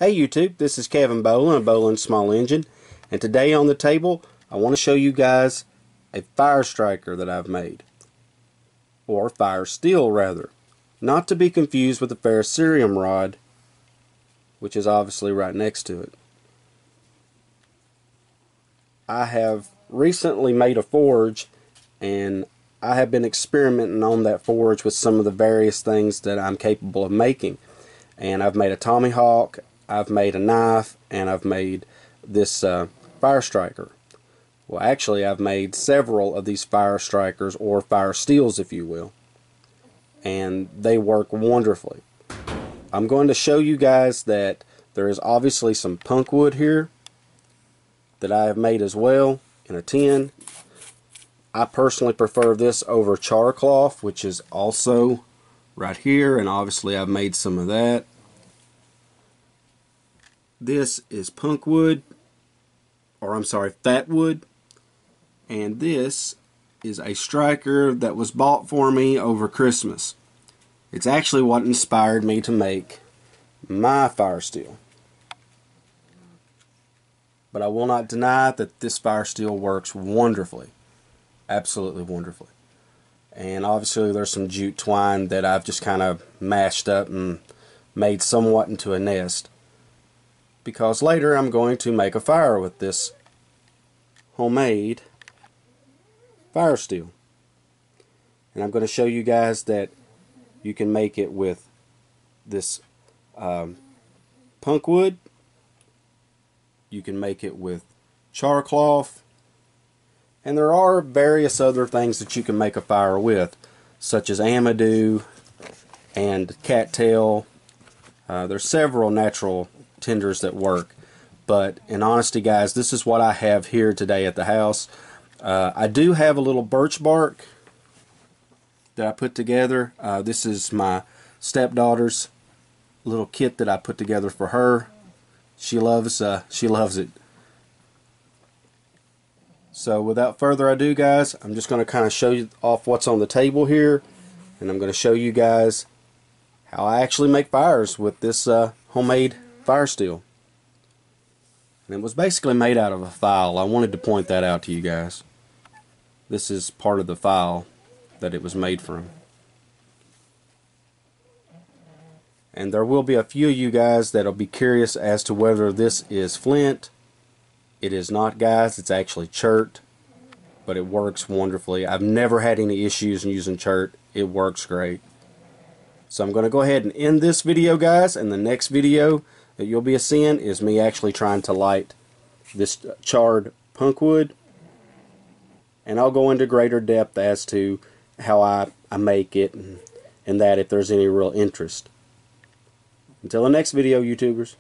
Hey YouTube, this is Kevin Boland of Boland Small Engine, and today on the table I want to show you guys a fire striker that I've made, or fire steel rather, not to be confused with the ferrocerium rod, which is obviously right next to it. I have recently made a forge, and I have been experimenting on that forge with some of the various things that I'm capable of making. And I've made a tomahawk, I've made a knife, and I've made this fire striker. Well, actually I've made several of these fire strikers, or fire steels if you will, and they work wonderfully. I'm going to show you guys that there is obviously some punk wood here that I have made as well in a tin. I personally prefer this over char cloth, which is also right here, and obviously I've made some of that. This is punk wood, or I'm sorry, fat wood, and this is a striker that was bought for me over Christmas. It's actually what inspired me to make my fire steel. But I will not deny that this fire steel works wonderfully, absolutely wonderfully. And obviously there's some jute twine that I've just kind of mashed up and made somewhat into a nest, because later I'm going to make a fire with this homemade fire steel. And I'm going to show you guys that you can make it with this punk wood, you can make it with char cloth, and there are various other things that you can make a fire with, such as amadou and cattail. There's several natural tinders that work, but in honesty guys, this is what I have here today at the house. I do have a little birch bark that I put together. This is my stepdaughter's little kit that I put together for her. She loves it. So without further ado guys, I'm just going to kind of show you off what's on the table here, and I'm going to show you guys how I actually make fires with this homemade fire steel. And it was basically made out of a file. I wanted to point that out to you guys. This is part of the file that it was made from. And there will be a few of you guys that'll be curious as to whether this is flint. It is not guys, it's actually chert, but it works wonderfully. I've never had any issues in using chert. It works great. So I'm going to go ahead and end this video guys, and the next video that you'll be seeing is me actually trying to light this charred punk wood, and I'll go into greater depth as to how I make it, and that if there's any real interest. Until the next video, YouTubers.